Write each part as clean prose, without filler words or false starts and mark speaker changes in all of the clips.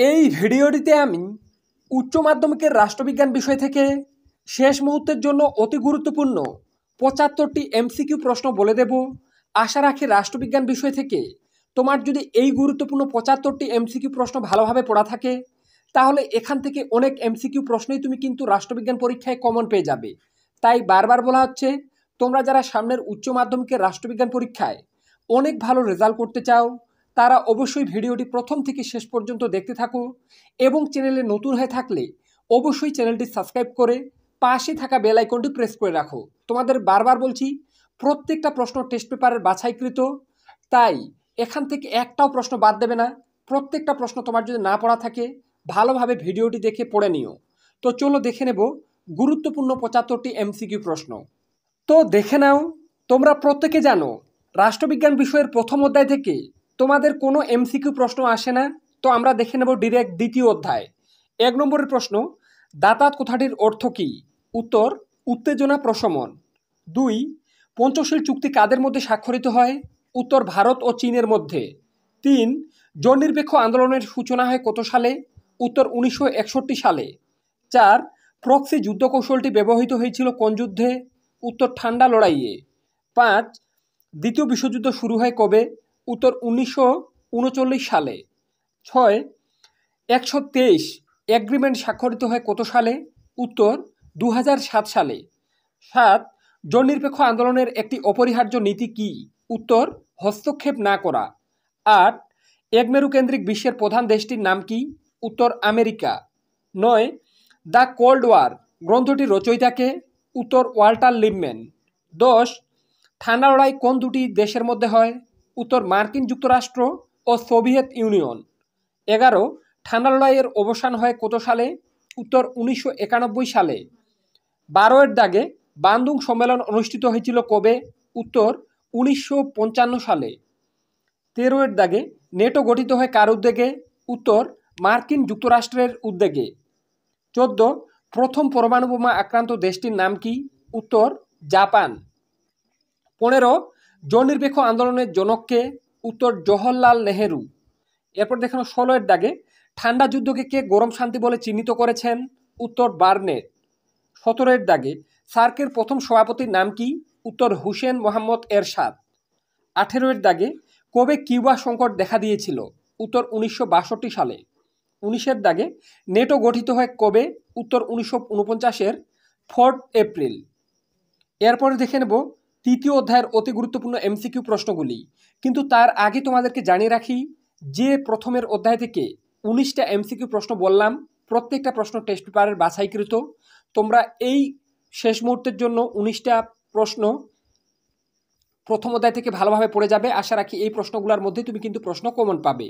Speaker 1: এই ভিডিওটিতে আমি উচ্চ মাধ্যমিকের রাষ্ট্রবিজ্ঞান বিষয় থেকে শেষ মুহূর্তের জন্য অতি গুরুত্বপূর্ণ ৭৫টি এমসিকিউ প্রশ্ন বলে দেব। আশা রাখি রাষ্ট্রবিজ্ঞান বিষয় থেকে তোমার যদি এই গুরুত্বপূর্ণ ৭৫টি এমসিকিউ প্রশ্ন ভালোভাবে পড়া থাকে তাহলে এখান থেকে অনেক এমসিকিউ প্রশ্নই তুমি কিন্তু রাষ্ট্রবিজ্ঞান পরীক্ষায় কমন পেয়ে যাবে। তাই বারবার বলা হচ্ছে, তোমরা যারা সামনের উচ্চ মাধ্যমিকের রাষ্ট্রবিজ্ঞান পরীক্ষায় অনেক ভালো রেজাল্ট করতে চাও তারা অবশ্যই ভিডিওটি প্রথম থেকে শেষ পর্যন্ত দেখতে থাকো এবং চ্যানেলে নতুন হয়ে থাকলে অবশ্যই চ্যানেলটি সাবস্ক্রাইব করে পাশে থাকা বেল আইকনটি প্রেস করে রাখো। তোমাদের বারবার বলছি, প্রত্যেকটা প্রশ্ন টেস্ট পেপারের বাছাইকৃত, তাই এখান থেকে একটাও প্রশ্ন বাদ দেবে না। প্রত্যেকটা প্রশ্ন তোমার যদি না পড়া থাকে ভালোভাবে ভিডিওটি দেখে পড়ে নিও। তো চলো দেখে নেব গুরুত্বপূর্ণ ৭৫টি এমসিকিউ প্রশ্ন। তো দেখে নাও, তোমরা প্রত্যেকে জানো রাষ্ট্রবিজ্ঞান বিষয়ের প্রথম অধ্যায় থেকে তোমাদের কোনো এমসিকিউ প্রশ্ন আসে না। তো আমরা দেখে নেব ডিরেক্ট দ্বিতীয় অধ্যায়। ১ নম্বরের প্রশ্ন, দাতাত কথাটির অর্থ কী? উত্তর, উত্তেজনা প্রশমন। ২, পঞ্চশীল চুক্তি কাদের মধ্যে স্বাক্ষরিত হয়? উত্তর, ভারত ও চীনের মধ্যে। ৩, জননিরপেক্ষ আন্দোলনের সূচনা হয় কত সালে? উত্তর, ১৯৬১ সালে। ৪, প্রক্সি যুদ্ধকৌশলটি ব্যবহৃত হয়েছিল কোন যুদ্ধে? উত্তর, ঠান্ডা লড়াইয়ে। ৫, দ্বিতীয় বিশ্বযুদ্ধ শুরু হয় কবে? উত্তর, ১৯৩৯ সালে। ৬, ১২৩ এগ্রিমেন্ট স্বাক্ষরিত হয় কত সালে? উত্তর, ২০০৭ সালে। ৭, জননিরপেক্ষ আন্দোলনের একটি অপরিহার্য নীতি কী? উত্তর, হস্তক্ষেপ না করা। ৮, একমেরুকেন্দ্রিক বিশ্বের প্রধান দেশটির নাম কি? উত্তর, আমেরিকা। ৯, দ্য কোল্ড ওয়ার গ্রন্থটির রচয়িতাকে? উত্তর, ওয়াল্টার লিপম্যান। ১০, ঠান্ডা লড়াই কোন দুটি দেশের মধ্যে হয়? উত্তর, মার্কিন যুক্তরাষ্ট্র ও সোভিয়েত ইউনিয়ন। ১১, ঠান্ডা লড়াইয়ের অবসান হয় কত সালে? উত্তর, ১৯৯১ সালে। ১২ এর দাগে বান্দুং সম্মেলন অনুষ্ঠিত হয়েছিল কবে? উত্তর, ১৯৫৫ সালে। ১৩ এর দাগে নেটো গঠিত হয় কার উদ্যোগে? উত্তর, মার্কিন যুক্তরাষ্ট্রের উদ্যোগে। ১৪, প্রথম পরমাণু বোমা আক্রান্ত দেশটির নাম কি? উত্তর, জাপান। ১৫, জননিরপেক্ষ আন্দোলনের জনককে? উত্তর, জওহরলাল নেহেরু। এরপর দেখানো ১৬ এর দাগে ঠান্ডা যুদ্ধকে কে গরম শান্তি বলে চিহ্নিত করেছেন? উত্তর, বার্নেট। ১৭ এর দাগে সার্কের প্রথম সভাপতির নাম কি? উত্তর, হুসেন মোহাম্মদ এরশাদ। ১৮ এর দাগে কবে কিউবা সংকট দেখা দিয়েছিল? উত্তর, ১৯৬২ সালে। ১৯ এর দাগে নেটো গঠিত হয় কবে? উত্তর, ১৯৪৯-এর ৪ এপ্রিল। এরপরে দেখে নেব তৃতীয় অধ্যায়ের অতি গুরুত্বপূর্ণ এমসিকিউ প্রশ্নগুলি। কিন্তু তার আগে তোমাদেরকে জানিয়ে রাখি যে প্রথমের অধ্যায় থেকে ১৯টা এমসিকিউ প্রশ্ন বললাম, প্রত্যেকটা প্রশ্ন টেস্ট পেপারের বাছাইকৃত। তোমরা এই শেষ মুহূর্তের জন্য ১৯টা প্রশ্ন প্রথম অধ্যায় থেকে ভালোভাবে পড়ে যাবে। আশা রাখি এই প্রশ্নগুলোর মধ্যে তুমি কিন্তু প্রশ্ন কমন পাবে।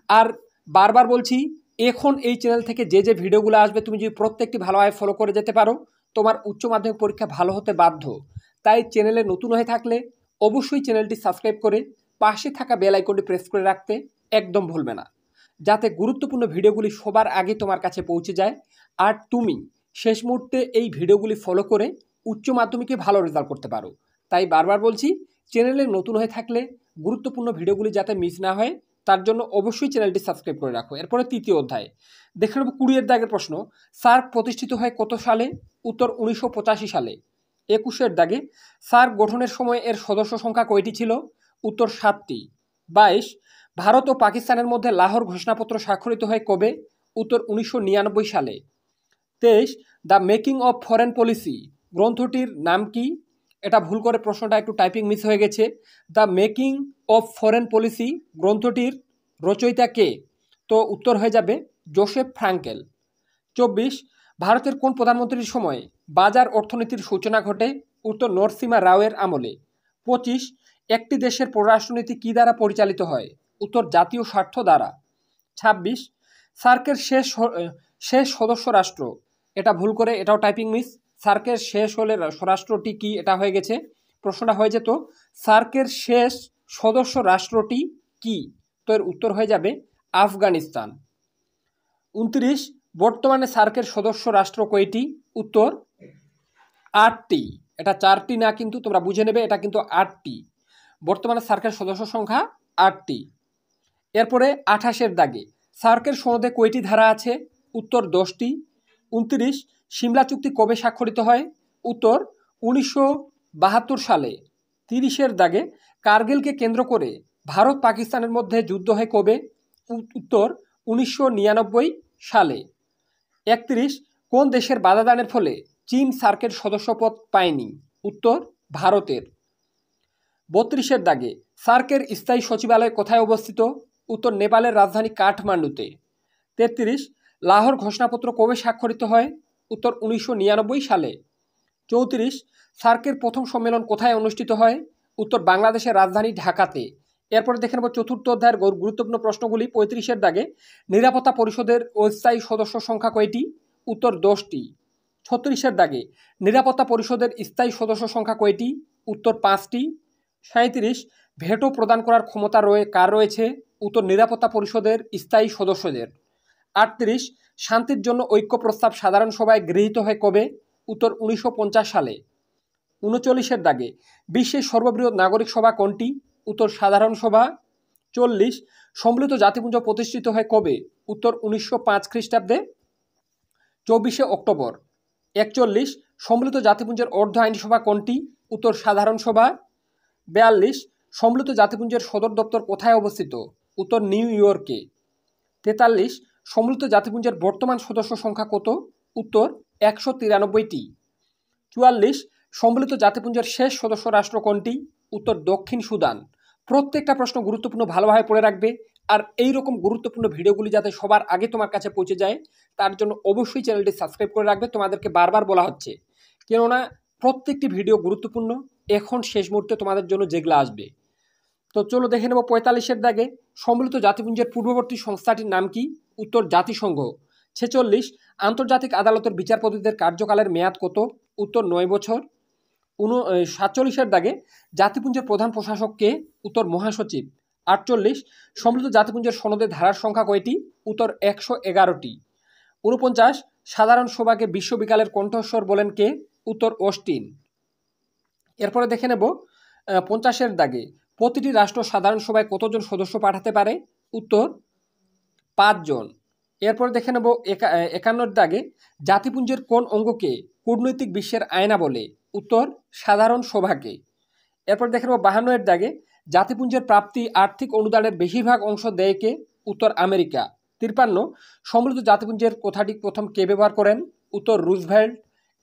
Speaker 1: আর বারবার বলছি, এখন এই চ্যানেল থেকে যে যে ভিডিওগুলো আসবে তুমি যদি প্রত্যেকটি ভালোভাবে ফলো করে যেতে পারো তোমার উচ্চ মাধ্যমিক পরীক্ষা ভালো হতে বাধ্য। তাই চ্যানেলে নতুন হয়ে থাকলে অবশ্যই চ্যানেলটি সাবস্ক্রাইব করে পাশে থাকা বেল আইকনটি প্রেস করে রাখতে একদম ভুলবে না, যাতে গুরুত্বপূর্ণ ভিডিওগুলি সবার আগে তোমার কাছে পৌঁছে যায় আর তুমি শেষ মুহূর্তে এই ভিডিওগুলি ফলো করে উচ্চ মাধ্যমিকে ভালো রেজাল্ট করতে পারো। তাই বারবার বলছি, চ্যানেলে নতুন হয়ে থাকলে গুরুত্বপূর্ণ ভিডিওগুলি যাতে মিস না হয় তার জন্য অবশ্যই চ্যানেলটি সাবস্ক্রাইব করে রাখো। এরপরে তৃতীয় অধ্যায় দেখে নেব ২০ এর দাগের প্রশ্ন, সার্ক প্রতিষ্ঠিত হয় কত সালে? উত্তর, ১৯৮৫ সালে। ২১ এর দাগে সার্ক গঠনের সময় এর সদস্য সংখ্যা কয়টি ছিল? উত্তর, ৭টি। ২২, ভারত ও পাকিস্তানের মধ্যে লাহোর ঘোষণাপত্র স্বাক্ষরিত হয় কবে? উত্তর, ১৯৯৯ সালে। ২৩, the making of foreign policy গ্রন্থটির নাম কি? এটা ভুল করে প্রশ্নটা একটু টাইপিং মিস হয়ে গেছে। The making of foreign policy গ্রন্থটির রচয়িতা কে? তো উত্তর হয়ে যাবে জোসেফ ফ্রাঙ্কেল। ২৪, ভারতের কোন প্রধানমন্ত্রীর সময় বাজার অর্থনীতির সূচনা ঘটে? উত্তর, নরসিমা রাওয়ের আমলে। ২৫, একটি দেশের পররাষ্ট্রনীতি কী দ্বারা পরিচালিত হয়? উত্তর, জাতীয় স্বার্থ দ্বারা। ২৬, সার্কের শেষ সদস্য রাষ্ট্র, এটা ভুল করে এটাও টাইপিং মিস, সার্কের শেষ হলে রাষ্ট্রটি কি এটা হয়ে গেছে, প্রশ্নটা হয়ে যেত সার্কের শেষ সদস্য রাষ্ট্রটি কি? তো এর উত্তর হয়ে যাবে আফগানিস্তান। ২৯, বর্তমানে সার্কের সদস্য রাষ্ট্র কয়টি? উত্তর, ৮টি। এটা ৪টি না, কিন্তু তোমরা বুঝে নেবে এটা কিন্তু ৮টি। বর্তমানে সার্কের সদস্য সংখ্যা ৮টি। এরপরে ২৮ এর দাগে সার্কের সনদে কয়টি ধারা আছে? উত্তর 10টি। 29 সিমলা চুক্তি কবে স্বাক্ষরিত হয়? উত্তর 1972 সালে। 30-এর দাগে কার্গিলকে কেন্দ্র করে ভারত পাকিস্তানের মধ্যে যুদ্ধ হয় কবে? উত্তর 1999 সালে। 31 কোন দেশের বাধাদানের ফলে চীন সার্কের সদস্যপদ পায়নি? উত্তর ভারতের। 32-এর দাগে সার্কের স্থায়ী সচিবালয় কোথায় অবস্থিত? উত্তর নেপালের রাজধানী কাঠমান্ডুতে। 33 লাহোর ঘোষণাপত্র কবে স্বাক্ষরিত হয়? উত্তর 1999 সালে। 34 সার্কের প্রথম সম্মেলন কোথায় অনুষ্ঠিত হয়? উত্তর বাংলাদেশের রাজধানী ঢাকাতে। এরপরে দেখে নেব চতুর্থ অধ্যায়ের গুরুত্বপূর্ণ প্রশ্নগুলি। 35-এর দাগে নিরাপত্তা পরিষদের অস্থায়ী সদস্য সংখ্যা কয়টি? উত্তর 10টি। 36-এর দাগে নিরাপত্তা পরিষদের স্থায়ী সদস্য সংখ্যা কয়টি? উত্তর 5টি। 37 ভেটো প্রদান করার ক্ষমতা কার রয়েছে? উত্তর নিরাপত্তা পরিষদের স্থায়ী সদস্যদের। 38 শান্তির জন্য ঐক্য প্রস্তাব সাধারণ সভায় গৃহীত হয় কবে? উত্তর 1950 সালে। 39-এর দাগে বিশ্বের সর্ববৃহৎ নাগরিক সভা কোনটি? উত্তর সাধারণ সভা। 40 সম্মিলিত জাতিপুঞ্জ প্রতিষ্ঠিত হয় কবে? উত্তর 1905 খ্রিস্টাব্দে 24শে অক্টোবর। 41 সম্মিলিত জাতিপুঞ্জের অর্ধ আইনসভা কোনটি? উত্তর সাধারণ সভা। 42 সম্মিলিত জাতিপুঞ্জের সদর দপ্তর কোথায় অবস্থিত? উত্তর নিউ ইয়র্কে। 43 সম্মিলিত জাতিপুঞ্জের বর্তমান সদস্য সংখ্যা কত? উত্তর 193টি। 44 সম্মিলিত জাতিপুঞ্জের শেষ সদস্য রাষ্ট্র কোনটি? উত্তর দক্ষিণ সুদান। প্রত্যেকটা প্রশ্ন গুরুত্বপূর্ণ, ভালোভাবে পড়ে রাখবে। আর এই রকম গুরুত্বপূর্ণ ভিডিওগুলি যাতে সবার আগে তোমার কাছে পৌঁছে যায় তার জন্য অবশ্যই চ্যানেলটি সাবস্ক্রাইব করে রাখবে। তোমাদেরকে বারবার বলা হচ্ছে, কেননা প্রত্যেকটি ভিডিও গুরুত্বপূর্ণ। এখন শেষ মুহূর্তে তোমাদের জন্য যেগুলো আসবে। তো চলো দেখে নেব 45-এর দাগে সম্মিলিত জাতিপুঞ্জের পূর্ববর্তী সংস্থাটির নাম কি? উত্তর জাতিসংঘ। 46 আন্তর্জাতিক আদালতের বিচারপতিদের কার্যকালের মেয়াদ কত? উত্তর 9 বছর। 47-এর দাগে জাতিপুঞ্জের প্রধান প্রশাসক কে? উত্তর মহাসচিব। 48 সম্মিলিত জাতিপুঞ্জের সনদের ধারার সংখ্যা কয়টি? উত্তর 111টি। 49 সাধারণ সভাকে বিশ্ববিকালের কণ্ঠস্বর বলেন কে? উত্তর অস্টিন। এরপরে দেখে নেব 50-এর দাগে প্রতিটি রাষ্ট্র সাধারণ সভায় কতজন সদস্য পাঠাতে পারে? উত্তর 5 জন। এরপরে দেখে নেব 51-এর দাগে জাতিপুঞ্জের কোন অঙ্গকে কূটনৈতিক বিশ্বের আয়না বলে? উত্তর সাধারণ সভাকে। এরপর দেখে নেব 52-এর দাগে জাতিপুঞ্জের প্রাপ্তি আর্থিক অনুদানের বেশিরভাগ অংশ দেয় কে? উত্তর আমেরিকা। 53 সম্মিলিত জাতিপুঞ্জের কথাটি প্রথম কে ব্যবহার করেন? উত্তর রুজভেল্ট।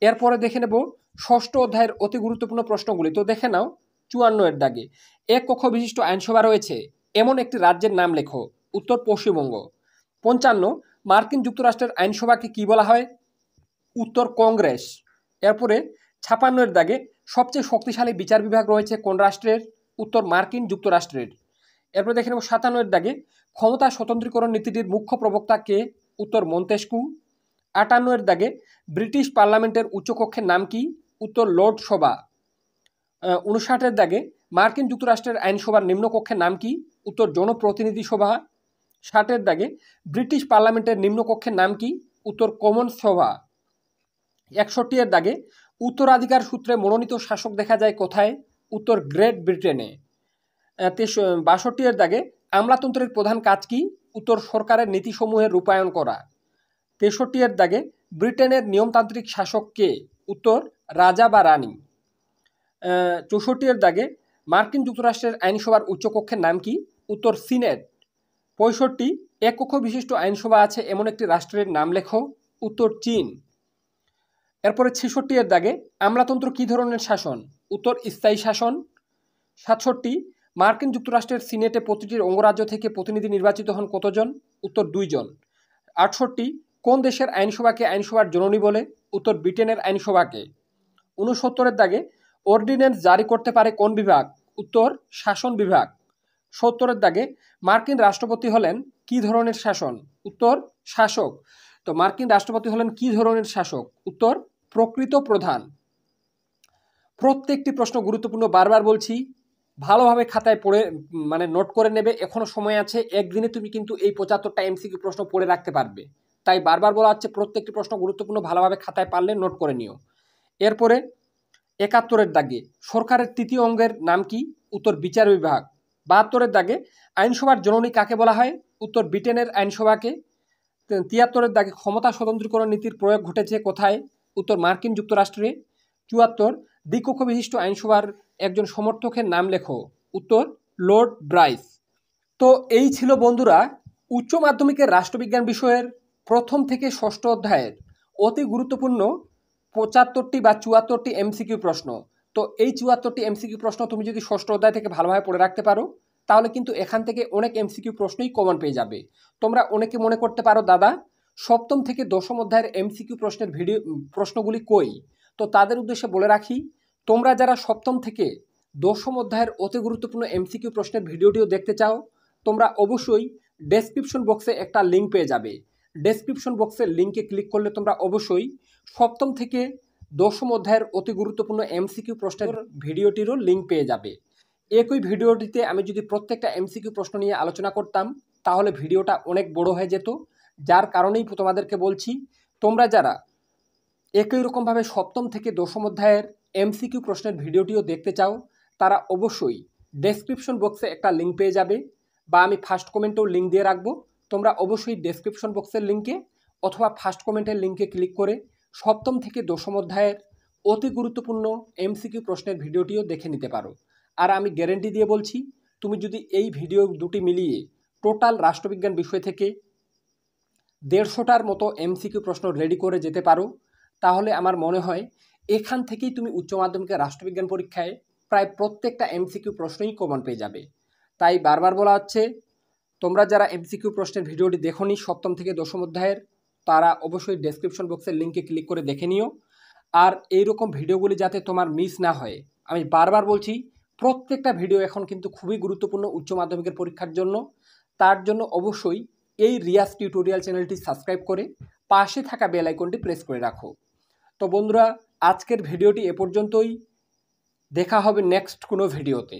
Speaker 1: এরপরে দেখে নেব ষষ্ঠ অধ্যায়ের অতি গুরুত্বপূর্ণ প্রশ্নগুলি। তো দেখে নাও 54-এর দাগে এক কক্ষ বিশিষ্ট আইনসভা রয়েছে এমন একটি রাজ্যের নাম লেখো। উত্তর পশ্চিমবঙ্গ। 55 মার্কিন যুক্তরাষ্ট্রের আইনসভাকে কি বলা হয়? উত্তর কংগ্রেস। এরপরে 56-এর দাগে সবচেয়ে শক্তিশালী বিচার বিভাগ রয়েছে কোন রাষ্ট্রের? উত্তর মার্কিন যুক্তরাষ্ট্রের। এরপরে দেখে নেব 57-এর দাগে ক্ষমতা স্বতন্ত্রীকরণ নীতিটির মুখ্য প্রবক্তা কে? উত্তর মন্তেস্কু। 58-এর দাগে ব্রিটিশ পার্লামেন্টের উচ্চকক্ষের নাম কি? উত্তর লর্ড সভা। 59-এর দাগে মার্কিন যুক্তরাষ্ট্রের আইনসভার নিম্নকক্ষের নাম কি? উত্তর জনপ্রতিনিধি সভা। 60-এর দাগে ব্রিটিশ পার্লামেন্টের নিম্নকক্ষের নাম কি? উত্তর কমন সভা। 61-এর দাগে উত্তরাধিকার সূত্রে মনোনীত শাসক দেখা যায় কোথায়? উত্তর গ্রেট ব্রিটেনে। 62-এর দাগে আমলাতন্ত্রের প্রধান কাজ কি? উত্তর সরকারের নীতিসমূহের রূপায়ণ করা। 63-এর দাগে ব্রিটেনের নিয়মতান্ত্রিক শাসক কে? উত্তর রাজা বা রানী। 64-এর দাগে মার্কিন যুক্তরাষ্ট্রের আইনসভার উচ্চকক্ষের নাম কি? উত্তর সিনেট। 65 এক কক্ষ বিশিষ্ট আইনসভা আছে এমন একটি রাষ্ট্রের নাম লেখো। উত্তর চীন। এরপরে 66-এর দাগে আমলাতন্ত্র কী ধরনের শাসন? উত্তর স্থায়ী শাসন। 67 মার্কিন যুক্তরাষ্ট্রের সিনেটে প্রতিটি অঙ্গরাজ্য থেকে প্রতিনিধি নির্বাচিত হন কতজন? উত্তর 2 জন। 68 কোন দেশের আইনসভাকে আইনসভার জননী বলে? উত্তর ব্রিটেনের আইনসভাকে। 69-এর দাগে অর্ডিন্যান্স জারি করতে পারে কোন বিভাগ? উত্তর শাসন বিভাগ। 70-এর দাগে মার্কিন রাষ্ট্রপতি হলেন কী ধরনের শাসন? উত্তর শাসক। তো মার্কিন রাষ্ট্রপতি হলেন কী ধরনের শাসক? উত্তর প্রকৃত প্রধান। প্রত্যেকটি প্রশ্ন গুরুত্বপূর্ণ, বারবার বলছি, ভালোভাবে খাতায় পড়ে নোট করে নেবে। এখনও সময় আছে, একদিনে তুমি কিন্তু এই 75টা এমসিকিউ প্রশ্ন পড়ে রাখতে পারবে। তাই বারবার বলা হচ্ছে প্রত্যেকটি প্রশ্ন গুরুত্বপূর্ণ, ভালোভাবে খাতায় পারলে নোট করে নিও। এরপরে 71-এর দাগে সরকারের তৃতীয় অঙ্গের নাম কি? উত্তর বিচার বিভাগ। 72-এর দাগে আইনসভার জননী কাকে বলা হয়? উত্তর ব্রিটেনের আইনসভাকে। 73-এর দাগে ক্ষমতা স্বতন্ত্রীকরণ নীতির প্রয়োগ ঘটেছে কোথায়? উত্তর মার্কিন যুক্তরাষ্ট্রে। 74 দ্বিকক্ষ বিশিষ্ট আইনসভার একজন সমর্থকের নাম লেখো। উত্তর লর্ড ব্রাইস। তো এই ছিল বন্ধুরা উচ্চ মাধ্যমিকের রাষ্ট্রবিজ্ঞান বিষয়ের প্রথম থেকে ষষ্ঠ অধ্যায়ের অতি গুরুত্বপূর্ণ 75টি বা 74টি এমসিকিউ প্রশ্ন। তো এই 74টি এমসিকিউ প্রশ্ন তুমি যদি ষষ্ঠ অধ্যায় থেকে ভালোভাবে পড়ে রাখতে পারো তাহলে কিন্তু এখান থেকে অনেক এমসিকিউ প্রশ্নই কমন পেয়ে যাবে। তোমরা অনেকে মনে করতে পারো দাদা সপ্তম থেকে দশম অধ্যায়ের এমসিকিউ প্রশ্নের প্রশ্নগুলি কই? তো তাদের উদ্দেশ্যে বলে রাখি, তোমরা যারা সপ্তম থেকে দশম অধ্যায়ের অতি গুরুত্বপূর্ণ এমসিকিউ প্রশ্নের ভিডিওটিও দেখতে চাও তোমরা অবশ্যই ডেসক্রিপশন বক্সে একটা লিঙ্ক পেয়ে যাবে। ডেসক্রিপশন বক্সের লিঙ্কে ক্লিক করলে তোমরা অবশ্যই সপ্তম থেকে দশম অধ্যায়ের অতি গুরুত্বপূর্ণ এমসিকিউ প্রশ্নের ভিডিওটিরও লিঙ্ক পেয়ে যাবে। একই ভিডিওটিতে আমি যদি প্রত্যেকটা এমসিকিউ প্রশ্ন নিয়ে আলোচনা করতাম তাহলে ভিডিওটা অনেক বড় হয়ে যেত, যার কারণেই তোমাদেরকে বলছি তোমরা যারা একই রকমভাবে সপ্তম থেকে দশম অধ্যায়ের এমসিকিউ প্রশ্নের ভিডিওটিও দেখতে চাও তারা অবশ্যই ডেসক্রিপশন বক্সে একটা লিঙ্ক পেয়ে যাবে বা আমি ফার্স্ট কমেন্টেও লিঙ্ক দিয়ে রাখবো। তোমরা অবশ্যই ডেসক্রিপশন বক্সের লিঙ্কে অথবা ফার্স্ট কমেন্টের লিঙ্কে ক্লিক করে সপ্তম থেকে দশম অধ্যায়ের অতি গুরুত্বপূর্ণ এমসিকিউ প্রশ্নের ভিডিওটিও দেখে নিতে পারো। আর আমি গ্যারেন্টি দিয়ে বলছি তুমি যদি এই ভিডিও দুটি মিলিয়ে টোটাল রাষ্ট্রবিজ্ঞান বিষয় থেকে 150টার মতো এমসিকিউ প্রশ্ন রেডি করে যেতে পারো তাহলে আমার মনে হয় এখান থেকেই তুমি উচ্চ মাধ্যমিকের রাষ্ট্রবিজ্ঞান পরীক্ষায় প্রায় প্রত্যেকটা এমসিকিউ প্রশ্নই কমন পেয়ে যাবে। তাই বারবার বলা হচ্ছে তোমরা যারা এমসিকিউ প্রশ্নের ভিডিওটি দেখোনি সপ্তম থেকে দশম অধ্যায়ের তারা অবশ্যই ডেসক্রিপশন বক্সের লিঙ্কে ক্লিক করে দেখে নিও। আর এইরকম ভিডিওগুলি যাতে তোমার মিস না হয় আমি বারবার বলছি প্রত্যেকটা ভিডিও এখন কিন্তু খুবই গুরুত্বপূর্ণ উচ্চ মাধ্যমিকের পরীক্ষার জন্য। তার জন্য অবশ্যই এই রিয়াজ টিউটোরিয়াল চ্যানেলটি সাবস্ক্রাইব করে পাশে থাকা বেল আইকনটি প্রেস করে রাখো। তো বন্ধুরা আজকের ভিডিওটি এ পর্যন্তই, দেখা হবে নেক্সট কোনো ভিডিওতে।